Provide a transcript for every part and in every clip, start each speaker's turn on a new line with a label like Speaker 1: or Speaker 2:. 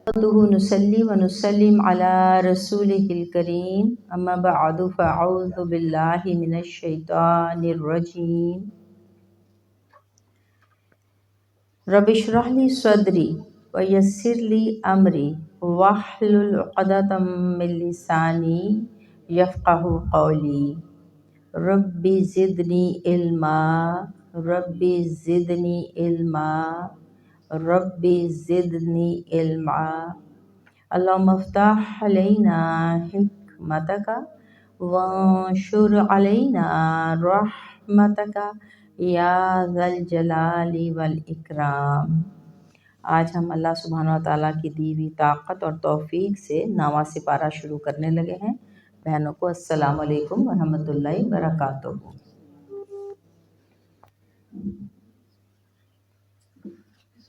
Speaker 1: نصلي ونسلم على رسوله الكريم أما بعد فأعوذ بالله من الشيطان الرجيم رب اشرح لي صدري ويسر لي أمري واحلل عقدة من لساني يفقه قولي رب زدني علما رب زدني علما رب زدني علما اللهم افتح علينا حكمتك وانشر علينا رحمتك یا ذا الجلال والاکرام۔ آج ہم اللہ سبحانہ و تعالیٰ کی دی ہوئی طاقت اور توفیق سے نواں سپارہ شروع کرنے لگے ہیں۔ بہنوں کو السلام علیکم ورحمۃ اللہ وبرکاتہ۔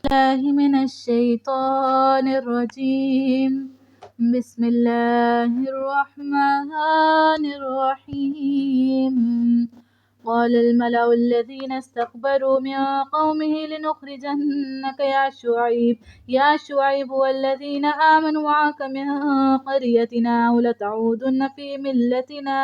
Speaker 2: الله من الشيطان الرجيم بسم الله الرحمن الرحيم قال الملأ الذين استكبروا من قومه لنخرجنك يا شعيب والذين آمنوا معك من قريتنا أو لتعودن في ملتنا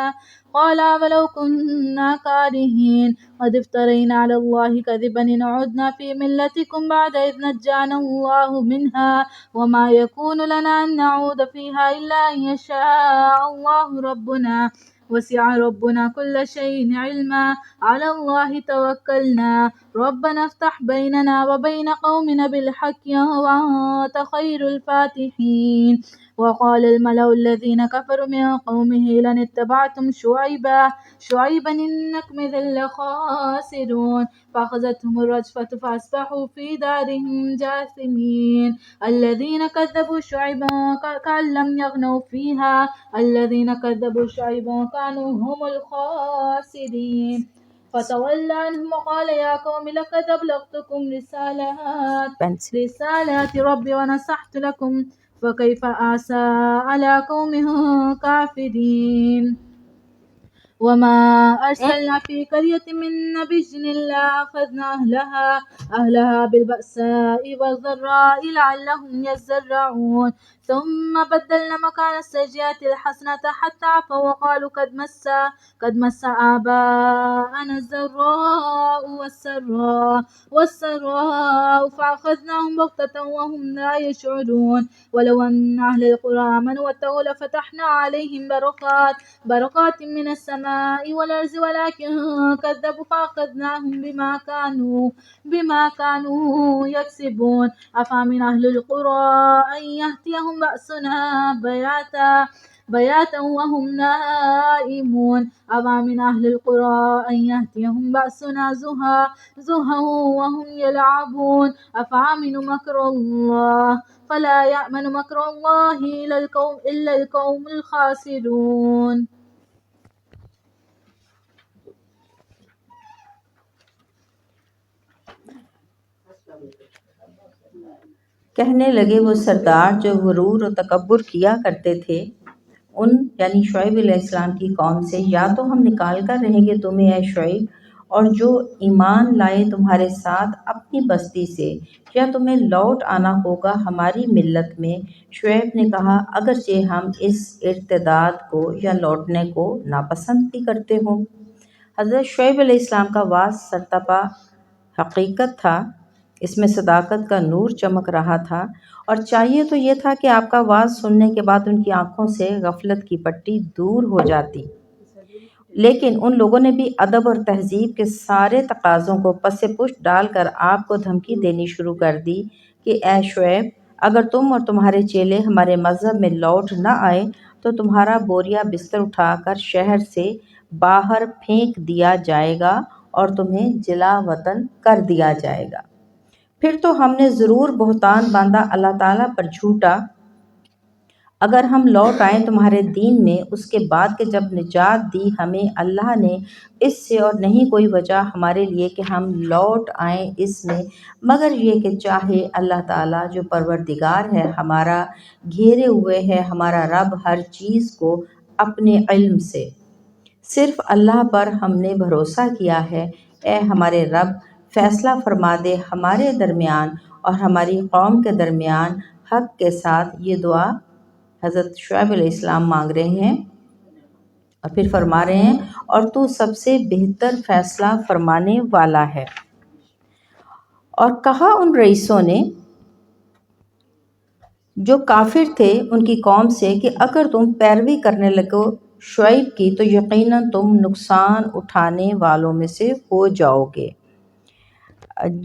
Speaker 2: قال أولو كنا كارهين قد افترينا على الله كذبا إن عدنا في ملتكم بعد إذ نجانا الله منها وما يكون لنا أن نعود فيها إلا أن يشاء الله ربنا وسع ربنا كل شيء علما على الله توكلنا ربنا افتح بيننا وبين قومنا بالحق وأنت خير الفاتحين وقال الملأ الذين كفروا من قومه لن اتبعتم شعيبا إنكم إذا لخاسرون فأخذتهم الرجفة فأصبحوا في دارهم جاثمين الذين كذبوا شعيبا كأن لم يغنوا فيها الذين كذبوا شعيبا كانوا هم الخاسرين فتولى عنهم وقال يا قوم لقد أبلغتكم رسالات ربي ونصحت لكم فكيف آسى على قوم كافرين وما أرسلنا في قرية من نبي إلا أخذنا أهلها بالبأساء والضراء لعلهم يزرعون ثم بدلنا مكان السيئات الحسنة حتى عفوا وقالوا قد مس آباءنا الضراء والسراء فأخذناهم بغتة وهم لا يشعرون ولو أن أهل القرى آمنوا واتقوا لفتحنا عليهم بركات من السماء والأرض ولكن كذبوا فأخذناهم بما كانوا يكسبون أفمن أهل القرى أن يأتيهم بأسنا بياتا وهم نائمون أفمن أهل القرى أن يأتيهم بأسنا زهوا وهم يلعبون أفأمنوا مكر الله فلا يأمن مكر الله إلا القوم الخاسرون۔
Speaker 1: کہنے لگے وہ سردار جو غرور و تکبر کیا کرتے تھے ان یعنی شعیب علیہ السلام کی قوم سے، یا تو ہم نکال کر رہیں گے تمہیں اے شعیب اور جو ایمان لائے تمہارے ساتھ اپنی بستی سے، یا تمہیں لوٹ آنا ہوگا ہماری ملت میں۔ شعیب نے کہا اگرچہ ہم اس ارتداد کو یا لوٹنے کو ناپسند بھی کرتے ہوں۔ حضرت شعیب علیہ السلام کا واز سرتپا حقیقت تھا، اس میں صداقت کا نور چمک رہا تھا، اور چاہیے تو یہ تھا کہ آپ کا واز سننے کے بعد ان کی آنکھوں سے غفلت کی پٹی دور ہو جاتی، لیکن ان لوگوں نے بھی ادب اور تہذیب کے سارے تقاضوں کو پس پشت ڈال کر آپ کو دھمکی دینی شروع کر دی کہ اے شعیب اگر تم اور تمہارے چیلے ہمارے مذہب میں لوٹ نہ آئے تو تمہارا بوریا بستر اٹھا کر شہر سے باہر پھینک دیا جائے گا اور تمہیں جلا وطن کر دیا جائے گا۔ پھر تو ہم نے ضرور بہتان باندھا اللہ تعالیٰ پر جھوٹا اگر ہم لوٹ آئیں تمہارے دین میں اس کے بعد کہ جب نجات دی ہمیں اللہ نے اس سے، اور نہیں کوئی وجہ ہمارے لیے کہ ہم لوٹ آئیں اس میں مگر یہ کہ چاہے اللہ تعالیٰ جو پروردگار ہے ہمارا، گھیرے ہوئے ہے ہمارا رب ہر چیز کو اپنے علم سے۔ صرف اللہ پر ہم نے بھروسہ کیا ہے، اے ہمارے رب فیصلہ فرما دے ہمارے درمیان اور ہماری قوم کے درمیان حق کے ساتھ یہ دعا حضرت شعیب علیہ السلام مانگ رہے ہیں اور پھر فرما رہے ہیں اور تو سب سے بہتر فیصلہ فرمانے والا ہے۔ اور کہا ان رئیسوں نے جو کافر تھے ان کی قوم سے کہ اگر تم پیروی کرنے لگو شعیب کی تو یقیناً تم نقصان اٹھانے والوں میں سے ہو جاؤ گے۔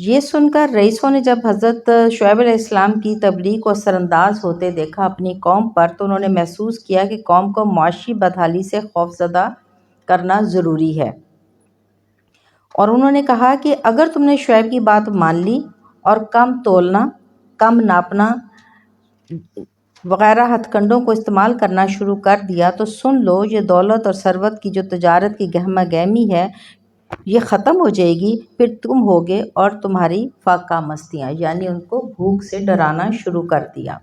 Speaker 1: یہ سن کر رئیسوں نے جب حضرت شعیب علیہ السلام کی تبلیغ کو اثر انداز ہوتے دیکھا اپنی قوم پر، تو انہوں نے محسوس کیا کہ قوم کو معاشی بدحالی سے خوفزدہ کرنا ضروری ہے، اور انہوں نے کہا کہ اگر تم نے شعیب کی بات مان لی اور کم تولنا، کم ناپنا وغیرہ ہتھ کنڈوں کو استعمال کرنا شروع کر دیا تو سن لو یہ دولت اور ثروت کی جو تجارت کی گہما گہمی ہے یہ ختم ہو جائے گی، پھر تم ہوگے اور تمہاری فاقہ مستیاں، یعنی ان کو بھوک سے ڈرانا شروع کر دیا۔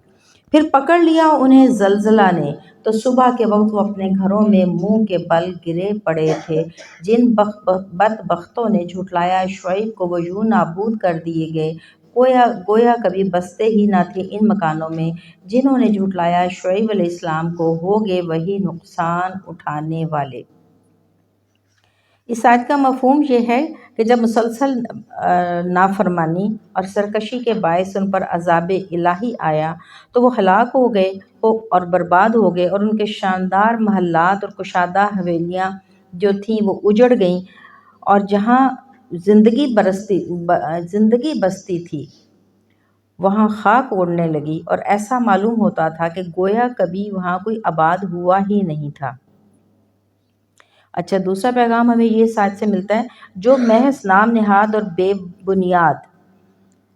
Speaker 1: پھر پکڑ لیا انہیں زلزلہ نے تو صبح کے وقت وہ اپنے گھروں میں منہ کے بل گرے پڑے تھے۔ جن بدبختوں نے جھٹلایا شعیب کو وہ یوں نابود کر دیے گئے گویا کبھی بستے ہی نہ تھے ان مکانوں میں۔ جنہوں نے جھٹلایا شعیب علیہ السلام کو ہوگے وہی نقصان اٹھانے والے۔ اس آیت کا مفہوم یہ ہے کہ جب مسلسل نافرمانی اور سرکشی کے باعث ان پر عذاب الہی آیا تو وہ ہلاک ہو گئے اور برباد ہو گئے، اور ان کے شاندار محلات اور کشادہ حویلیاں جو تھیں وہ اجڑ گئیں، اور جہاں زندگی بستی تھی وہاں خاک اڑنے لگی، اور ایسا معلوم ہوتا تھا کہ گویا کبھی وہاں کوئی آباد ہوا ہی نہیں تھا۔ اچھا، دوسرا پیغام ہمیں یہ اس آیت سے ملتا ہے، جو محض نام نہاد اور بے بنیاد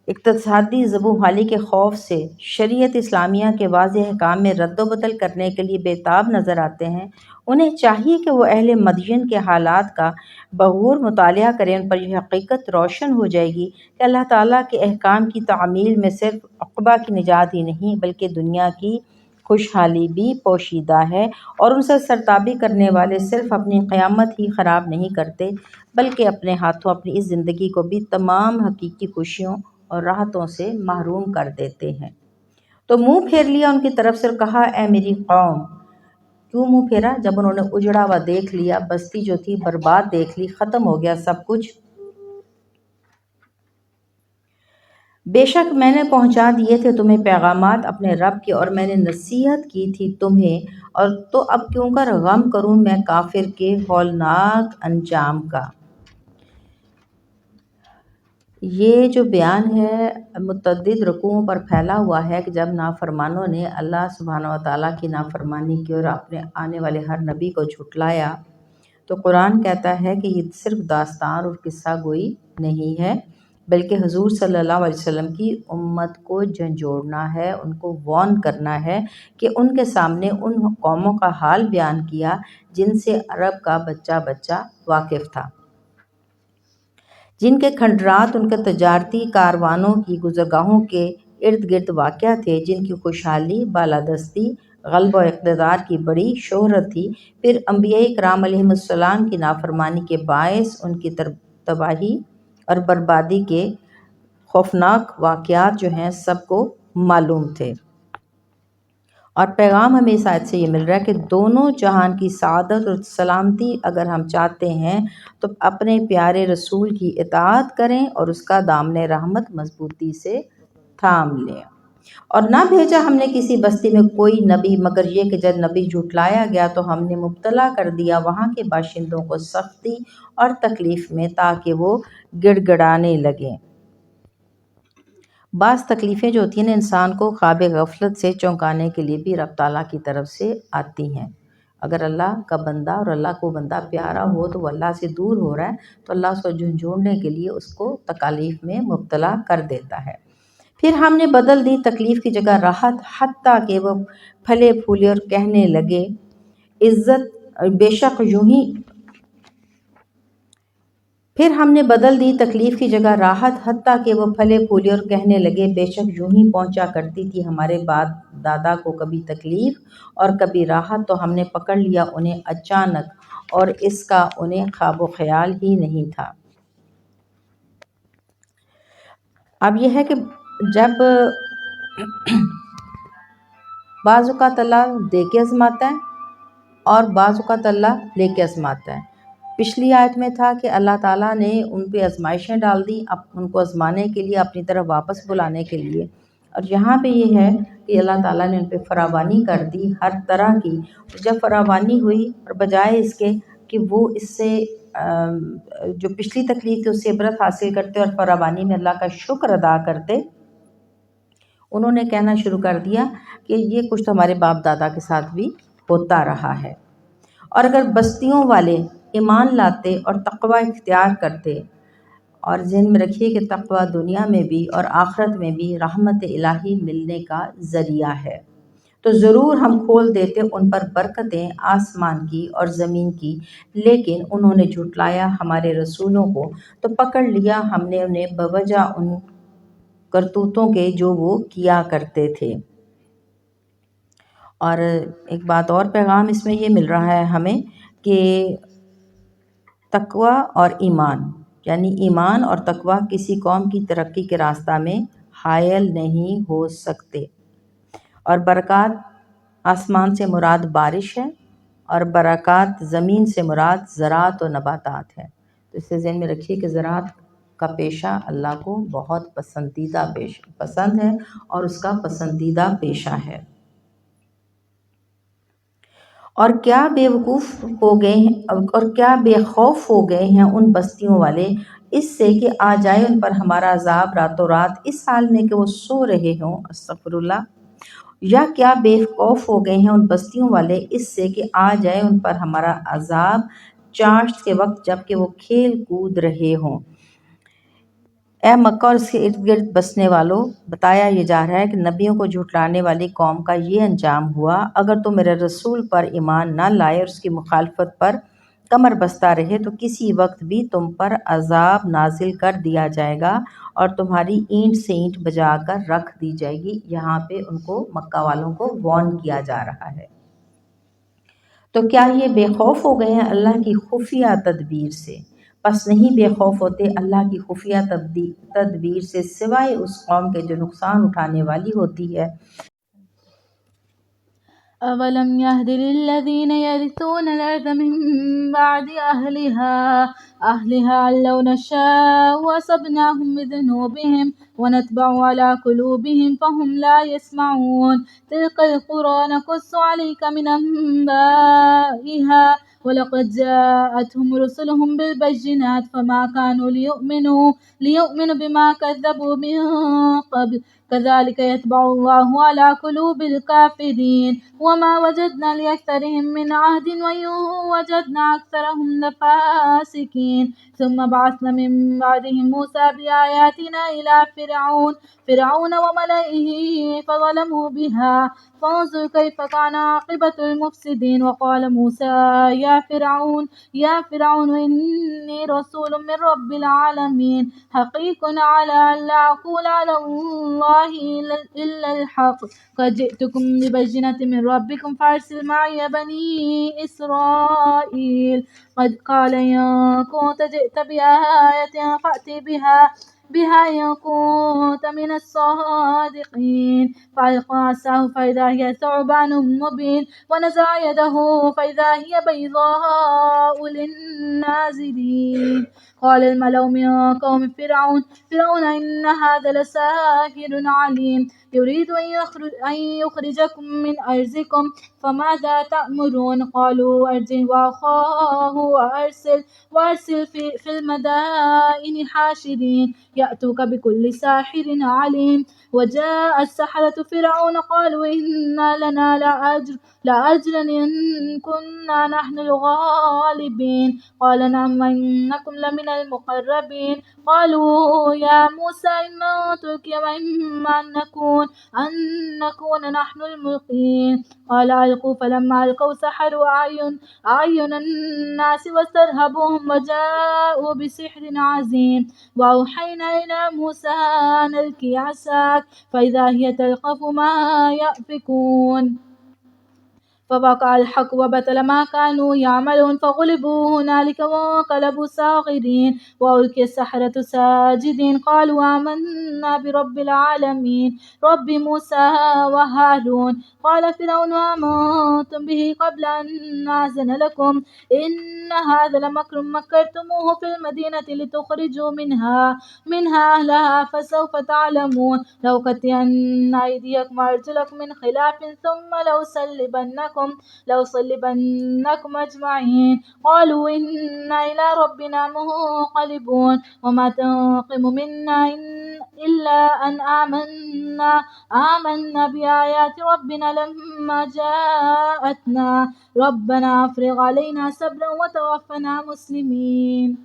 Speaker 1: اقتصادی زبوں حالی کے خوف سے شریعت اسلامیہ کے واضح احکام میں رد و بدل کرنے کے لیے بے تاب نظر آتے ہیں، انہیں چاہیے کہ وہ اہل مدین کے حالات کا بغور مطالعہ کریں۔ ان پر یہ حقیقت روشن ہو جائے گی کہ اللہ تعالیٰ کے احکام کی تعمیل میں صرف عقبہ کی نجات ہی نہیں بلکہ دنیا کی خوشحالی بھی پوشیدہ ہے، اور ان سے سرتابی کرنے والے صرف اپنی قیامت ہی خراب نہیں کرتے بلکہ اپنے ہاتھوں اپنی اس زندگی کو بھی تمام حقیقی خوشیوں اور راحتوں سے محروم کر دیتے ہیں۔ تو منہ پھیر لیا ان کی طرف سے اور کہا، اے میری قوم۔ کیوں منہ پھیرا؟ جب انہوں نے اجڑا ہوا دیکھ لیا، بستی جو تھی برباد دیکھ لی، ختم ہو گیا سب کچھ۔ بے شک میں نے پہنچا دیے تھے تمہیں پیغامات اپنے رب کے، اور میں نے نصیحت کی تھی تمہیں، اور تو اب کیوں کر غم کروں میں کافر کے ہولناک انجام کا۔ یہ جو بیان ہے متعدد رکوعوں پر پھیلا ہوا ہے کہ جب نافرمانوں نے اللہ سبحانہ وتعالیٰ کی نافرمانی کی اور اپنے آنے والے ہر نبی کو جھٹلایا، تو قرآن کہتا ہے کہ یہ صرف داستان اور قصہ گوئی نہیں ہے بلکہ حضور صلی اللہ علیہ وسلم کی امت کو جھنجھوڑنا ہے، ان کو وارن کرنا ہے کہ ان کے سامنے ان قوموں کا حال بیان کیا جن سے عرب کا بچہ بچہ واقف تھا، جن کے کھنڈرات ان کے تجارتی کاروانوں کی گزرگاہوں کے ارد گرد واقع تھے، جن کی خوشحالی، بالادستی، غلبہ و اقتدار کی بڑی شہرت تھی، پھر انبیاء کرام علیہم السلام کی نافرمانی کے باعث ان کی تباہی اور بربادی کے خوفناک واقعات جو ہیں سب کو معلوم تھے۔ اور پیغام ہمیں اس آیت سے یہ مل رہا ہے کہ دونوں جہان کی سعادت اور سلامتی اگر ہم چاہتے ہیں تو اپنے پیارے رسول کی اطاعت کریں اور اس کا دامن رحمت مضبوطی سے تھام لیں۔ اور نہ بھیجا ہم نے کسی بستی میں کوئی نبی مگر یہ کہ جب نبی جھٹلایا گیا تو ہم نے مبتلا کر دیا وہاں کے باشندوں کو سختی اور تکلیف میں تاکہ وہ گڑ گڑانے لگیں۔ بعض تکلیفیں جو ہوتی ہیں انسان کو خواب غفلت سے چونکانے کے لیے بھی رب تعالیٰ کی طرف سے آتی ہیں۔ اگر اللہ کا بندہ اور اللہ کو بندہ پیارا ہو تو وہ اللہ سے دور ہو رہا ہے تو اللہ اس کو جھنجھوڑنے کے لیے اس کو تکالیف میں مبتلا کر دیتا ہے۔ پھر ہم نے بدل دی تکلیف کی جگہ راحت، حتیٰ کہ وہ پھلے پھولے اور کہنے لگے بے شک یوں ہی پھر ہم نے بدل دی تکلیف کی جگہ راحت، حتیٰ کہ وہ پھلے پھولے اور کہنے لگے بے شک یوں ہی پہنچا کرتی تھی ہمارے باپ دادا کو کبھی تکلیف اور کبھی راحت، تو ہم نے پکڑ لیا انہیں اچانک اور اس کا انہیں خواب و خیال ہی نہیں تھا۔ اب یہ ہے کہ جب بعض اوقات اللہ دے کے آزماتا ہے اور بعض اوقات اللہ لے کے آزماتا ہے۔ پچھلی آیت میں تھا کہ اللہ تعالیٰ نے ان پہ آزمائشیں ڈال دی ان کو آزمانے کے لیے، اپنی طرف واپس بلانے کے لیے، اور یہاں پہ یہ ہے کہ اللہ تعالیٰ نے ان پہ فراوانی کر دی ہر طرح کی۔ جب فراوانی ہوئی اور بجائے اس کے کہ وہ اس سے جو پچھلی تکلیف تھی اس سے عبرت حاصل کرتے اور فراوانی میں اللہ کا شکر ادا کرتے، انہوں نے کہنا شروع کر دیا کہ یہ کچھ تو ہمارے باپ دادا کے ساتھ بھی ہوتا رہا ہے۔ اور اگر بستیوں والے ایمان لاتے اور تقوی اختیار کرتے، اور ذہن میں رکھیے کہ تقوی دنیا میں بھی اور آخرت میں بھی رحمت الہی ملنے کا ذریعہ ہے، تو ضرور ہم کھول دیتے ان پر برکتیں آسمان کی اور زمین کی، لیکن انہوں نے جھٹلایا ہمارے رسولوں کو، تو پکڑ لیا ہم نے انہیں بوجہ ان کرتوتوں کے جو وہ کیا کرتے تھے۔ اور ایک بات اور پیغام اس میں یہ مل رہا ہے ہمیں کہ تقوی اور ایمان، یعنی ایمان اور تقوی کسی قوم کی ترقی کے راستہ میں حائل نہیں ہو سکتے۔ اور برکات آسمان سے مراد بارش ہے، اور برکات زمین سے مراد زراعت و نباتات ہے۔ تو اسے ذہن میں رکھیے کہ زراعت کا پیشہ اللہ کو بہت پسند ہے اور اس کا پسندیدہ پیشہ ہے۔ اور کیا بے خوف ہو گئے ہیں ان بستیوں والے اس سے کہ آ جائے ان پر ہمارا عذاب راتوں رات، اس حال میں کہ وہ سو رہے ہوں، استغفر اللہ، یا کیا بے خوف ہو گئے ہیں ان بستیوں والے اس سے کہ آ جائے ان پر ہمارا عذاب چاشت کے وقت جب کہ وہ کھیل کود رہے ہوں۔ اے مکہ اور اس کے ارد گرد بسنے والوں، بتایا یہ جا رہا ہے کہ نبیوں کو جھٹلانے والی قوم کا یہ انجام ہوا۔ اگر تم میرے رسول پر ایمان نہ لائے اور اس کی مخالفت پر کمر بستہ رہے تو کسی وقت بھی تم پر عذاب نازل کر دیا جائے گا اور تمہاری اینٹ سے اینٹ بجا کر رکھ دی جائے گی۔ یہاں پہ ان کو مکہ والوں کو وارن کیا جا رہا ہے۔ تو کیا یہ بے خوف ہو گئے ہیں اللہ کی خفیہ تدبیر سے؟ پس نہیں بے خوف ہوتے اللہ کی خفیہ تدبیر سے، سوائے اس قوم کے جو نقصان اٹھانے والی ہوتی ہے۔
Speaker 2: أَوَلَمْ يَهْدِ لِلَّذِينَ يَرِثُونَ الْأَرْضَ مِنْ بَعْدِ أَهْلِهَا أَنْ لَوْ نَشَاءُ أَصَبْنَاهُمْ بِذُنُوبِهِمْ وَنَطْبَعُ عَلَى قُلُوبِهِمْ فَهُمْ لَا يَسْمَعُونَ تِلْكَ الْقُرَى نَقُصُّ عَلَيْكَ مِنْ أَنْبَائِهَا وَلَقَدْ جَاءَتْهُمْ رُسُلُهُم بِالْبَيِّنَاتِ فَمَا كَانُوا لِيُؤْمِنُوا بِمَا كَذَّبُوا مِن قَبْلُ كَذَلِكَ يَطْبَعُ اللَّهُ عَلَى قُلُوبِ الْكَافِرِينَ وَمَا وَجَدْنَا لِأَكْثَرِهِم مِّنْ عَهْدٍ وَإِن وَجَدْنَا أَكْثَرَهُمْ لَفَاسِقِينَ ثُمَّ بَعَثْنَا مِن بَعْدِهِم مُوسَىٰ بِآيَاتِنَا إِلَىٰ فِرْعَوْنَ وَمَلَئِهِ فَظَلَمُوا بِهَا فانظر كيف كان عاقبة المفسدين وقال موسى يا فرعون إني رسول من رب العالمين حقيق على أن لا أقول على الله إلا الحق قد جئتكم ببينة من ربكم فأرسل معي بني إسرائيل قال إن كنت جئت بآية فأتِ بها إن كنت من الصادقين فألقى عصاه فإذا هي ثعبان مبين ونزع يده فإذا هي بيضاء للناظرين قال الملأ من قوم فرعون إن هذا لساحر عليم يريد أن يخرجكم من أرضكم فماذا تأمرون قالوا أرجه وأخاه وأرسل في المدائن حاشرين يأتوك بكل ساحر عليم وجاء السحرة فرعون قالوا إن لنا لأجرا إن كنا نحن الغالبين قال نعم وإنكم لمن المقربين قالوا يا موسى إما تلقي وإما أن نكون نحن الملقين قال ألقوا فلما ألقوا سحروا أعين الناس واسترهبوهم وجاءوا بسحر عظيم وأوحينا إلى موسى أن ألقي عصاك فإذا هي تلقف ما يأفكون فوقع الحق وبطل ما كانوا يعملون فغلبوا هنالك وانقلبوا صاغرين وألقي السحرة ساجدين قالوا آمنا برب العالمين رب موسى وهارون قال فرعون آمنتم به قبل أن نأذن لكم إن هذا لمكر مكرتموه في المدينة لتخرجوا منها أهلها فسوف تعلمون لأقطعن أيديكم وأرجلكم من خلاف ثم لأصلبنكم أجمعين قالوا إنا إلى ربنا منقلبون وما تنقم منا إلا أن آمنا بآيات ربنا لما جاءتنا ربنا أفرغ علينا صبرا وتوفنا مسلمين.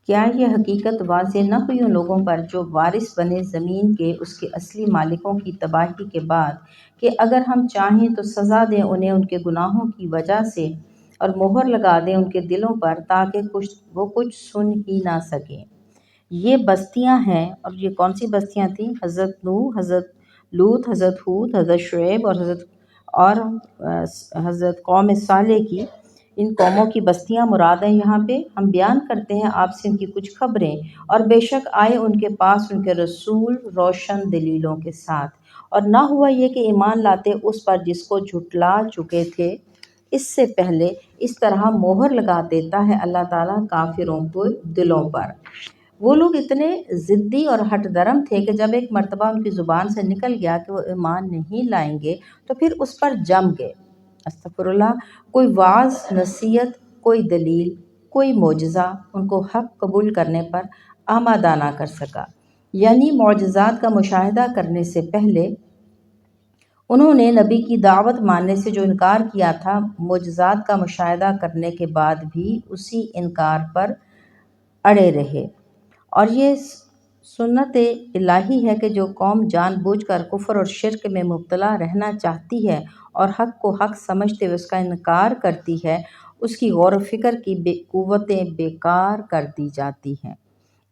Speaker 1: کیا یہ حقیقت واضح نہ ہوئی ان لوگوں پر جو وارث بنے زمین کے اس کے اصلی مالکوں کی تباہی کے بعد کہ اگر ہم چاہیں تو سزا دیں انہیں ان کے گناہوں کی وجہ سے اور مہر لگا دیں ان کے دلوں پر تاکہ وہ کچھ سن ہی نہ سکیں۔ یہ بستیاں ہیں، اور یہ کون سی بستیاں تھیں؟ حضرت نوح، حضرت لوط، حضرت ہود، حضرت شعیب اور حضرت قوم صالح کی۔ ان قوموں کی بستیاں مراد ہیں یہاں پہ۔ ہم بیان کرتے ہیں آپ سے ان کی کچھ خبریں، اور بے شک آئے ان کے پاس ان کے رسول روشن دلیلوں کے ساتھ، اور نہ ہوا یہ کہ ایمان لاتے اس پر جس کو جھٹلا چکے تھے اس سے پہلے۔ اس طرح مہر لگا دیتا ہے اللہ تعالیٰ کافروں کو دلوں پر۔ وہ لوگ اتنے ضدی اور ہٹ درم تھے کہ جب ایک مرتبہ ان کی زبان سے نکل گیا کہ وہ ایمان نہیں لائیں گے تو پھر اس پر جم گئے۔ استغفر اللہ۔ کوئی وعظ، نصیحت، کوئی دلیل، کوئی معجزہ ان کو حق قبول کرنے پر آمادہ نہ کر سکا۔ یعنی معجزات کا مشاہدہ کرنے سے پہلے انہوں نے نبی کی دعوت ماننے سے جو انکار کیا تھا، معجزات کا مشاہدہ کرنے کے بعد بھی اسی انکار پر اڑے رہے۔ اور یہ سنت الہی ہے کہ جو قوم جان بوجھ کر کفر اور شرک میں مبتلا رہنا چاہتی ہے اور حق کو حق سمجھتے ہوئے اس کا انکار کرتی ہے، اس کی غور و فکر کی قوتیں بیکار کر دی جاتی ہیں،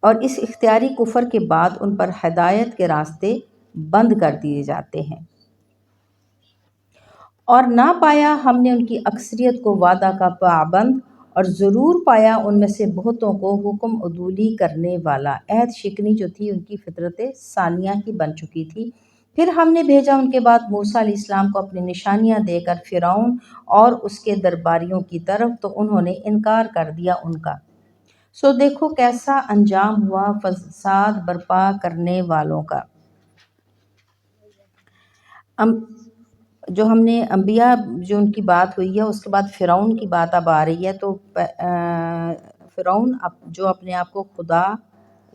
Speaker 1: اور اس اختیاری کفر کے بعد ان پر ہدایت کے راستے بند کر دیے جاتے ہیں۔ اور نہ پایا ہم نے ان کی اکثریت کو وعدہ کا پابند، اور ضرور پایا ان میں سے بہتوں کو حکم عدولی کرنے والا۔ عہد شکنی جو تھی ان کی فطرت ثانیہ ہی بن چکی تھی۔ پھر ہم نے بھیجا ان کے بعد موسیٰ علیہ السلام کو اپنی نشانیاں دے کر فرعون اور اس کے درباریوں کی طرف، تو انہوں نے انکار کر دیا ان کا۔ سو دیکھو کیسا انجام ہوا فساد برپا کرنے والوں کا۔ جو ہم نے انبیاء جو ان کی بات ہوئی ہے، اس کے بعد فرعون کی بات اب آ رہی ہے۔ تو فرعون جو اپنے آپ کو خدا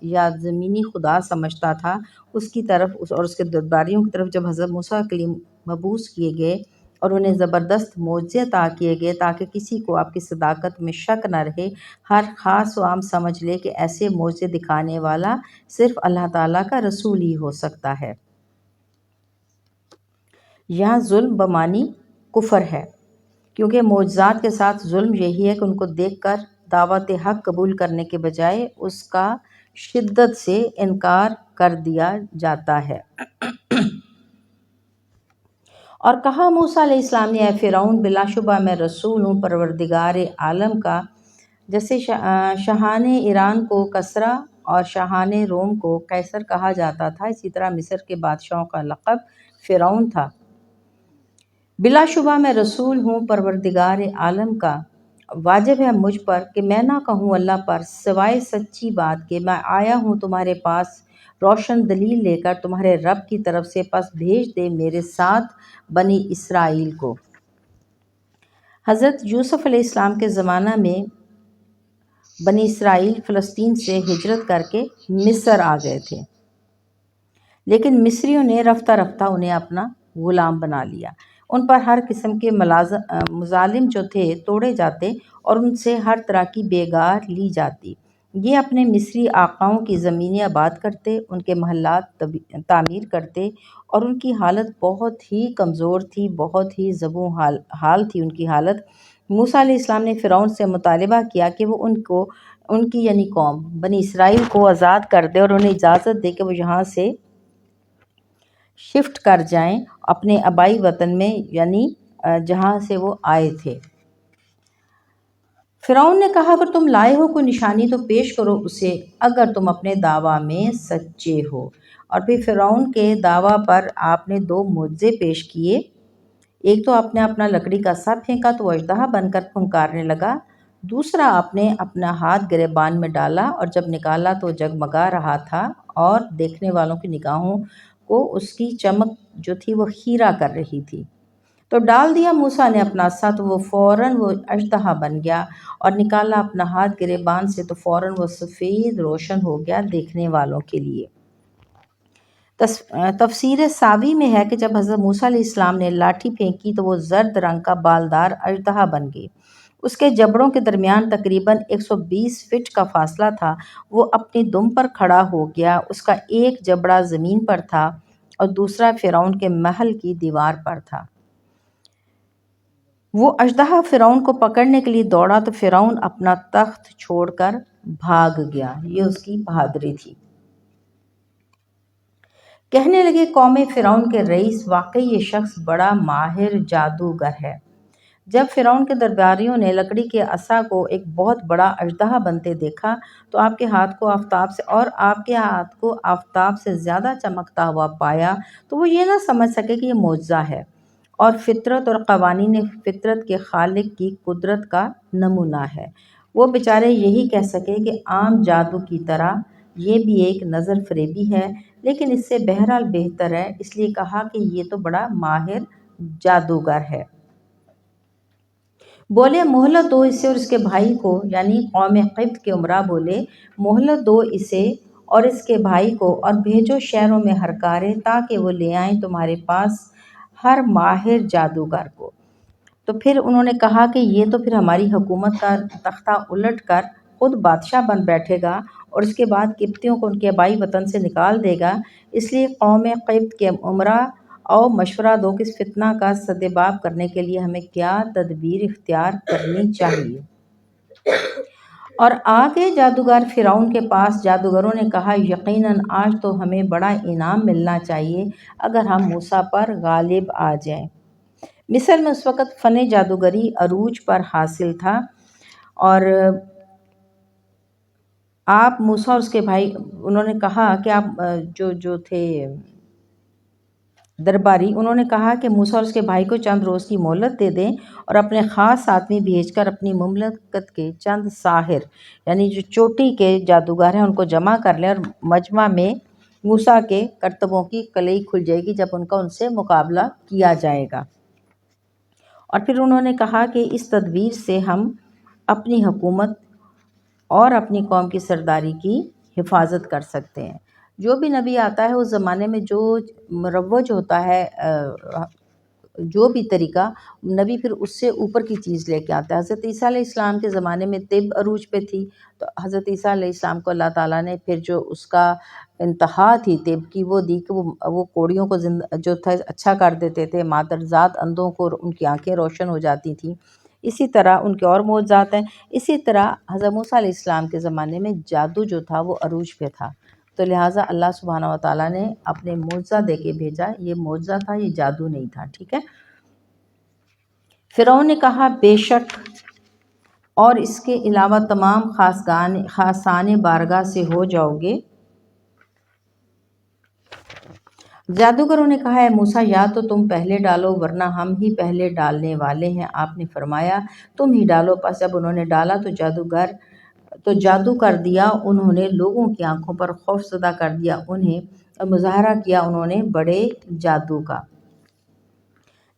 Speaker 1: یا زمینی خدا سمجھتا تھا، اس کی طرف اور اس کے درباریوں کی طرف جب حضرت موسیٰ کے لیے مبعوث کیے گئے اور انہیں زبردست معجزے عطا کیے گئے تاکہ کسی کو آپ کی صداقت میں شک نہ رہے، ہر خاص و عام سمجھ لے کہ ایسے معجزے دکھانے والا صرف اللہ تعالیٰ کا رسول ہی ہو سکتا ہے۔ یہاں ظلم بمانی کفر ہے، کیونکہ معجزات کے ساتھ ظلم یہی ہے کہ ان کو دیکھ کر دعوت حق قبول کرنے کے بجائے اس کا شدت سے انکار کر دیا جاتا ہے۔ اور کہا موسیٰ علیہ السلام نے، اے فرعون، بلا شبہ میں رسول ہوں پروردگار عالم کا۔ جیسے شاہان ایران کو کسریٰ اور شاہان روم کو قیصر کہا جاتا تھا، اسی طرح مصر کے بادشاہوں کا لقب فرعون تھا۔ بلا شبہ میں رسول ہوں پروردگار عالم کا، واجب ہے مجھ پر کہ میں نہ کہوں اللہ پر سوائے سچی بات کے میں آیا ہوں تمہارے پاس روشن دلیل لے کر تمہارے رب کی طرف سے، پس بھیج دے میرے ساتھ بنی اسرائیل کو۔ حضرت یوسف علیہ السلام کے زمانہ میں بنی اسرائیل فلسطین سے ہجرت کر کے مصر آ گئے تھے، لیکن مصریوں نے رفتہ رفتہ انہیں اپنا غلام بنا لیا۔ ان پر ہر قسم کے مظالم جو تھے توڑے جاتے اور ان سے ہر طرح کی بیگار لی جاتی۔ یہ اپنے مصری آقاؤں کی زمینیں آباد کرتے، ان کے محلات تعمیر کرتے، اور ان کی حالت بہت ہی کمزور تھی، بہت ہی زبوں حال تھی ان کی حالت۔ موسیٰ علیہ السلام نے فرعون سے مطالبہ کیا کہ وہ ان کی یعنی قوم بنی اسرائیل کو آزاد کر دے اور انہیں اجازت دے کہ وہ یہاں سے شفٹ کر جائیں اپنے آبائی وطن میں، یعنی جہاں سے وہ آئے تھے۔ فرعون نے کہا اگر تم لائے ہو کوئی نشانی تو پیش کرو اسے، اگر تم اپنے دعویٰ میں سچے ہو۔ اور پھر فرعون کے دعویٰ پر آپ نے 2 معجزے پیش کیے۔ ایک تو آپ نے اپنا لکڑی کا سا پھینکا تو وہ اژدہا بن کر پھنکارنے لگا، دوسرا آپ نے اپنا ہاتھ گریبان میں ڈالا اور جب نکالا تو جگمگا رہا تھا اور دیکھنے والوں کی نگاہوں کو اس کی چمک جو تھی وہ خیرہ کر رہی تھی۔ تو ڈال دیا موسیٰ نے اپنا سا تو وہ فوراً وہ اژدہا بن گیا، اور نکالا اپنا ہاتھ گریبان سے تو فوراً وہ سفید روشن ہو گیا دیکھنے والوں کے لیے۔ تفسیر ساوی میں ہے کہ جب حضرت موسیٰ علیہ السلام نے لاٹھی پھینکی تو وہ زرد رنگ کا بالدار اژدہا بن گئی۔ اس کے جبڑوں کے درمیان تقریباً 120 فٹ کا فاصلہ تھا۔ وہ اپنی دم پر کھڑا ہو گیا، اس کا ایک جبڑا زمین پر تھا اور دوسرا فرعون کے محل کی دیوار پر تھا۔ وہ اژدہا فرعون کو پکڑنے کے لیے دوڑا تو فرعون اپنا تخت چھوڑ کر بھاگ گیا۔ یہ اس کی بہادری تھی۔ کہنے لگے قوم فرعون کے رئیس، واقعی یہ شخص بڑا ماہر جادوگر ہے۔ جب فرعون کے درباریوں نے لکڑی کے عصا کو ایک بہت بڑا اژدہا بنتے دیکھا تو آپ کے ہاتھ کو آفتاب سے زیادہ چمکتا ہوا پایا تو وہ یہ نہ سمجھ سکے کہ یہ معجزہ ہے اور فطرت اور قوانین فطرت کے خالق کی قدرت کا نمونہ ہے۔ وہ بیچارے یہی کہہ سکے کہ عام جادو کی طرح یہ بھی ایک نظر فریبی ہے، لیکن اس سے بہرحال بہتر ہے، اس لیے کہا کہ یہ تو بڑا ماہر جادوگر ہے۔ بولے مہلت دو اسے اور اس کے بھائی کو، یعنی قوم قبط کے امراء بولے مہلت دو اسے اور اس کے بھائی کو اور بھیجو شہروں میں ہر کارے تاکہ وہ لے آئیں تمہارے پاس ہر ماہر جادوگر کو۔ تو پھر انہوں نے کہا کہ یہ تو پھر ہماری حکومت کا تختہ الٹ کر خود بادشاہ بن بیٹھے گا اور اس کے بعد قبطیوں کو ان کے آبائی وطن سے نکال دے گا، اس لیے قوم قبط کے امراء اور مشورہ دو کہ اس فتنہ کا سدباب کرنے کے لیے ہمیں کیا تدبیر اختیار کرنی چاہیے۔ اور آ گئے جادوگر فرعون کے پاس۔ جادوگروں نے کہا یقیناً آج تو ہمیں بڑا انعام ملنا چاہیے اگر ہم موسیٰ پر غالب آ جائیں۔ مصر میں اس وقت فن جادوگری عروج پر حاصل تھا اور آپ موسیٰ اور اس کے بھائی، انہوں نے کہا کہ آپ جو تھے درباری، انہوں نے کہا کہ موسیٰ اور اس کے بھائی کو چند روز کی مہلت دے دیں اور اپنے خاص آدمی بھیج کر اپنی مملکت کے چند ساحر یعنی جو چوٹی کے جادوگر ہیں ان کو جمع کر لیں، اور مجمع میں موسیٰ کے کرتبوں کی کلئی کھل جائے گی جب ان سے مقابلہ کیا جائے گا۔ اور پھر انہوں نے کہا کہ اس تدبیر سے ہم اپنی حکومت اور اپنی قوم کی سرداری کی حفاظت کر سکتے ہیں۔ جو بھی نبی آتا ہے اس زمانے میں جو مروج ہوتا ہے، جو بھی طریقہ، نبی پھر اس سے اوپر کی چیز لے کے آتا ہے۔ حضرت عیسیٰ علیہ السلام کے زمانے میں طب عروج پہ تھی تو حضرت عیسیٰ علیہ السلام کو اللہ تعالیٰ نے پھر جو اس کا انتہا تھی طب کی وہ دی کہ وہ کوڑیوں کو جو تھا اچھا کر دیتے تھے، مادرزاد اندھوں کو ان کی آنکھیں روشن ہو جاتی تھیں۔ اسی طرح ان کے اور معجزات ہیں۔ اسی طرح حضرت موسیٰ علیہ السلام کے زمانے میں جادو جو تھا وہ عروج پہ تھا، تو لہٰذا اللہ سبحانہ وتعالیٰ نے اپنے معجزہ دے کے بھیجا۔ یہ معجزہ تھا، یہ جادو نہیں تھا، ٹھیک ہے۔ فرعون نے کہا بے شک اور اس کے علاوہ تمام خاصان بارگاہ سے ہو جاؤ گے۔ جادوگروں نے کہا اے موسیٰ یا تو تم پہلے ڈالو ورنہ ہم ہی پہلے ڈالنے والے ہیں۔ آپ نے فرمایا تم ہی ڈالو۔ پس جب انہوں نے ڈالا تو جادو کر دیا انہوں نے، لوگوں کی آنکھوں پر خوف زدہ کر دیا انہیں، اور مظاہرہ کیا انہوں نے بڑے جادو کا۔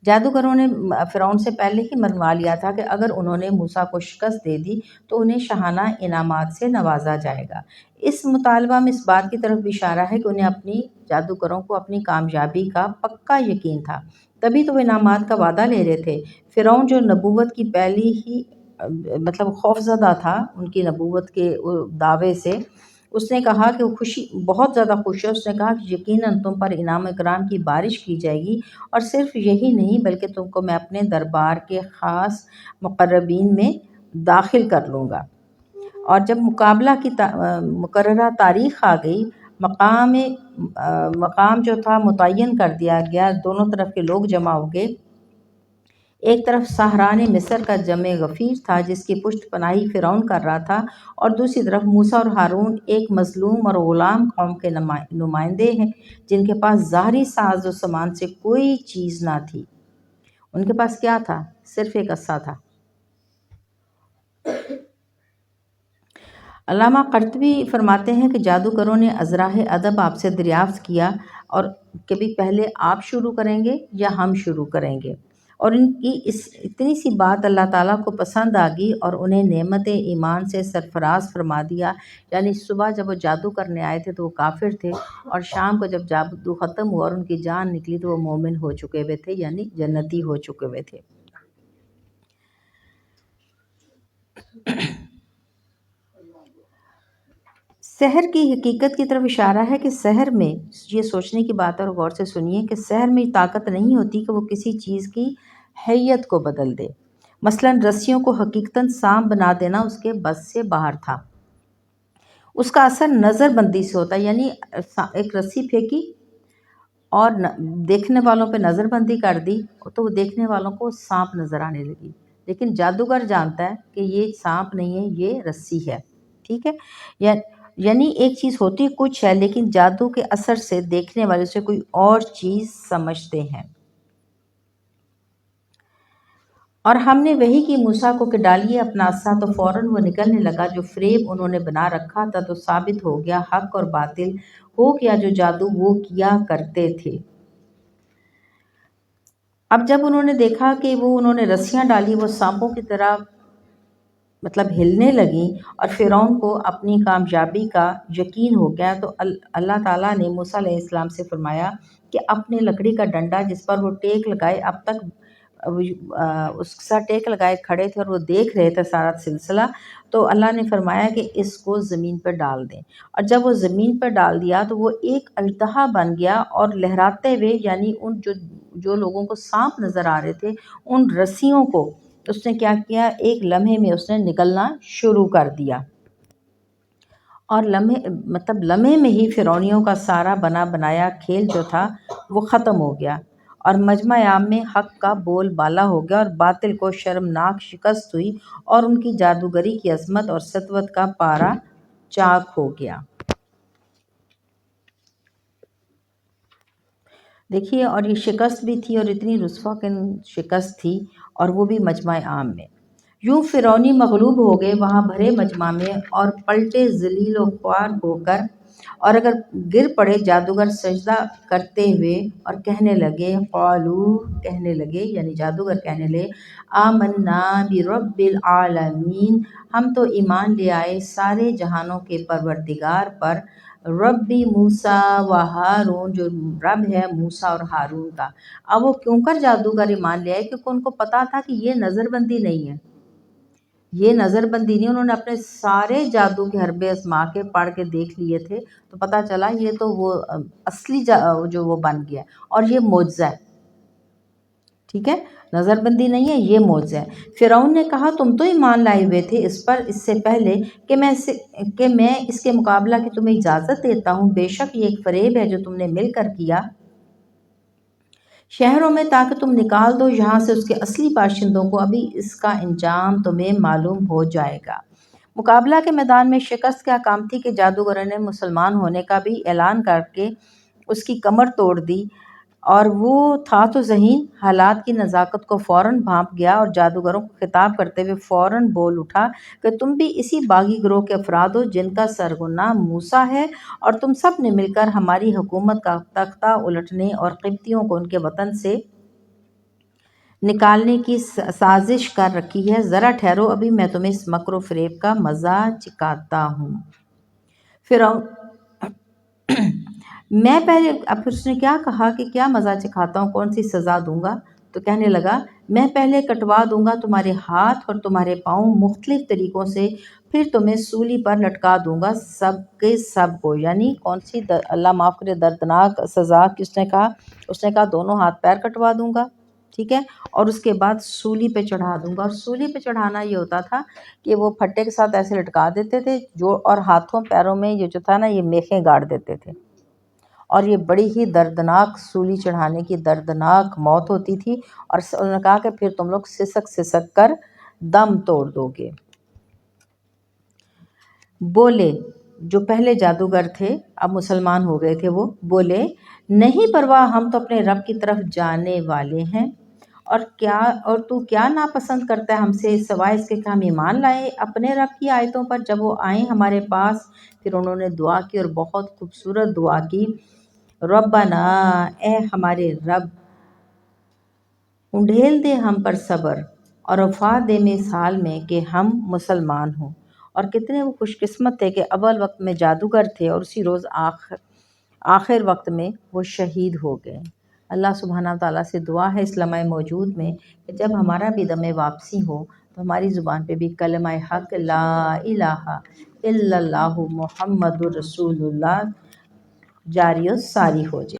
Speaker 1: جادوگروں نے فرعون سے پہلے ہی منوا لیا تھا کہ اگر انہوں نے موسیٰ کو شکست دے دی تو انہیں شاہانہ انعامات سے نوازا جائے گا۔ اس مطالبہ میں اس بات کی طرف بھی اشارہ ہے کہ انہیں اپنی جادوگروں کو اپنی کامیابی کا پکا یقین تھا، تبھی تو وہ انعامات کا وعدہ لے رہے تھے۔ فرعون جو نبوت کی پہلی ہی خوف زدہ تھا ان کی نبوت کے دعوے سے، اس نے کہا کہ وہ بہت زیادہ خوش ہے۔ اس نے کہا کہ یقیناً تم پر انعام و اکرام کی بارش کی جائے گی، اور صرف یہی نہیں بلکہ تم کو میں اپنے دربار کے خاص مقربین میں داخل کر لوں گا۔ اور جب مقابلہ کی مقررہ تاریخ آ گئی، مقام جو تھا متعین کر دیا گیا، دونوں طرف کے لوگ جمع ہو گئے۔ ایک طرف سحران مصر کا جمع غفیر تھا جس کی پشت پناہی فرعون کر رہا تھا، اور دوسری طرف موسیٰ اور ہارون ایک مظلوم اور غلام قوم کے نمائندے ہیں جن کے پاس ظاہری ساز و سامان سے کوئی چیز نہ تھی۔ ان کے پاس کیا تھا؟ صرف ایک عصا تھا۔ علامہ قرطبی فرماتے ہیں کہ جادوگروں نے ازراہ ادب آپ سے دریافت کیا اور کہ بھی پہلے آپ شروع کریں گے یا ہم شروع کریں گے، اور ان کی اتنی سی بات اللہ تعالیٰ کو پسند آ گئی اور انہیں نعمت ایمان سے سرفراز فرما دیا۔ یعنی صبح جب وہ جادو کرنے آئے تھے تو وہ کافر تھے، اور شام کو جب جادو ختم ہوا اور ان کی جان نکلی تو وہ مومن ہو چکے ہوئے تھے، یعنی جنتی ہو چکے ہوئے تھے۔ سحر کی حقیقت کی طرف اشارہ ہے کہ سحر میں یہ سوچنے کی بات ہے، اور غور سے سنیے کہ سحر میں طاقت نہیں ہوتی کہ وہ کسی چیز کی حیت کو بدل دے۔ مثلاً رسیوں کو حقیقتاً سانپ بنا دینا اس کے بس سے باہر تھا۔ اس کا اثر نظر بندی سے ہوتا ہے، یعنی ایک رسی پھینکی اور دیکھنے والوں پہ نظر بندی کر دی تو وہ دیکھنے والوں کو سانپ نظر آنے لگی، لیکن جادوگر جانتا ہے کہ یہ سانپ نہیں ہے، یہ رسی ہے، ٹھیک ہے؟ یعنی ایک چیز ہوتی کچھ ہے لیکن جادو کے اثر سے دیکھنے والے سے کوئی اور چیز سمجھتے ہیں۔ اور ہم نے وحی کی موسیٰ کو کہ ڈالیے اپنا عصا، تو فوراً وہ نکلنے لگا۔ جو فریب انہوں نے بنا رکھا تھا تو ثابت ہو گیا، حق اور باطل ہو گیا جو جادو وہ کیا کرتے تھے۔ اب جب انہوں نے دیکھا کہ انہوں نے رسیاں ڈالی، وہ سانپوں کی طرح ہلنے لگیں، اور فرعون کو اپنی کامیابی کا یقین ہو گیا، تو اللہ تعالیٰ نے موسیٰ علیہ السلام سے فرمایا کہ اپنے لکڑی کا ڈنڈا جس پر وہ ٹیک لگائے اب تک اس کا ٹیک لگائے کھڑے تھے اور وہ دیکھ رہے تھے سارا سلسلہ، تو اللہ نے فرمایا کہ اس کو زمین پر ڈال دیں۔ اور جب وہ زمین پر ڈال دیا تو وہ ایک اژدہا بن گیا، اور لہراتے ہوئے، یعنی ان جو لوگوں کو سانپ نظر آ رہے تھے، ان رسیوں کو اس نے کیا کیا، ایک لمحے میں اس نے نگلنا شروع کر دیا، اور لمحے میں ہی فرعونیوں کا سارا بنا بنایا کھیل جو تھا وہ ختم ہو گیا، اور مجمع عام میں حق کا بول بالا ہو گیا، اور باطل کو شرمناک شکست ہوئی، اور ان کی جادوگری کی عظمت اور سطوت کا پارا چاک ہو گیا۔ دیکھیے، اور یہ شکست بھی تھی، اور اتنی رسوا کن شکست تھی، اور وہ بھی مجمع عام میں۔ یوں فرعونی مغلوب ہو گئے وہاں بھرے مجمع میں، اور پلٹے ذلیل و خوار ہو کر، اور اگر گر پڑے جادوگر سجدہ کرتے ہوئے، اور کہنے لگے، قالوا کہنے لگے، یعنی جادوگر کہنے لگے، آمنا برب العالمین، ہم تو ایمان لے آئے سارے جہانوں کے پروردگار پر، ربی موسیٰ و ہارون، جو رب ہے موسیٰ اور ہارون کا۔ اب وہ کیوں کر جادوگر ایمان لے آئے؟ کیونکہ ان کو پتا تھا کہ یہ نظر بندی نہیں ہے، یہ نظر بندی نہیں، انہوں نے اپنے سارے جادو کے حربے آزما کے پڑھ کے دیکھ لیے تھے، تو پتہ چلا یہ تو وہ اصلی جو وہ بن گیا، اور یہ معجزہ ہے، ٹھیک ہے، نظر بندی نہیں ہے، یہ معجزہ ہے۔ فرعون نے کہا تم تو ایمان لائے ہوئے تھے اس پر اس سے پہلے کہ میں اس کے مقابلہ کی تمہیں اجازت دیتا ہوں، بے شک یہ ایک فریب ہے جو تم نے مل کر کیا شہروں میں، تاکہ تم نکال دو یہاں سے اس کے اصلی باشندوں کو، ابھی اس کا انجام تمہیں معلوم ہو جائے گا۔ مقابلہ کے میدان میں شکست کیا کام تھی کہ جادوگروں نے مسلمان ہونے کا بھی اعلان کر کے اس کی کمر توڑ دی، اور وہ تھا تو ذہین، حالات کی نزاکت کو فوراً بھانپ گیا، اور جادوگروں کو خطاب کرتے ہوئے فوراً بول اٹھا کہ تم بھی اسی باغی گروہ کے افراد ہو جن کا سرغنہ موسیٰ ہے، اور تم سب نے مل کر ہماری حکومت کا تختہ الٹنے اور قبطیوں کو ان کے وطن سے نکالنے کی سازش کر رکھی ہے۔ ذرا ٹھہرو، ابھی میں تمہیں اس مکر و فریب کا مزہ چکھاتا ہوں۔ فرعون میں پہلے، اب اس نے کیا کہا کہ کیا مزہ چکھاتا ہوں، کون سی سزا دوں گا؟ تو کہنے لگا میں پہلے کٹوا دوں گا تمہارے ہاتھ اور تمہارے پاؤں مختلف طریقوں سے، پھر تمہیں سولی پر لٹکا دوں گا سب کے سب کو. یعنی کون سی اللہ معاف کرے دردناک سزا کس نے کہا؟ اس نے کہا دونوں ہاتھ پیر کٹوا دوں گا، ٹھیک ہے، اور اس کے بعد سولی پہ چڑھا دوں گا. اور سولی پہ چڑھانا یہ ہوتا تھا کہ وہ پھٹے کے ساتھ ایسے لٹکا دیتے تھے اور ہاتھوں پیروں میں یہ جو تھا نا یہ میخیں گاڑ دیتے تھے، اور یہ بڑی ہی دردناک سولی چڑھانے کی دردناک موت ہوتی تھی. اور انہوں نے کہا کہ پھر تم لوگ سسک سسک کر دم توڑ دو گے. بولے جو پہلے جادوگر تھے اب مسلمان ہو گئے تھے، وہ بولے نہیں پرواہ، ہم تو اپنے رب کی طرف جانے والے ہیں، اور تو کیا ناپسند کرتا ہے ہم سے سوائے اس کے کہ ہم ایمان لائے اپنے رب کی آیتوں پر جب وہ آئیں ہمارے پاس. پھر انہوں نے دعا کی اور بہت خوبصورت دعا کی. ربنا، اے ہمارے رب، انڈھیل دے ہم پر صبر اور وفا دے میں اس حال میں کہ ہم مسلمان ہوں. اور کتنے وہ خوش قسمت تھے کہ اول وقت میں جادوگر تھے اور اسی روز آخر وقت میں وہ شہید ہو گئے. اللہ سبحانہ تعالیٰ سے دعا ہے اس لمحہ موجود میں کہ جب ہمارا بھی دم واپسی ہو تو ہماری زبان پہ بھی کلمہ حق لا الہ الا اللہ محمد الرسول اللہ جاری و ساری ہو جائے.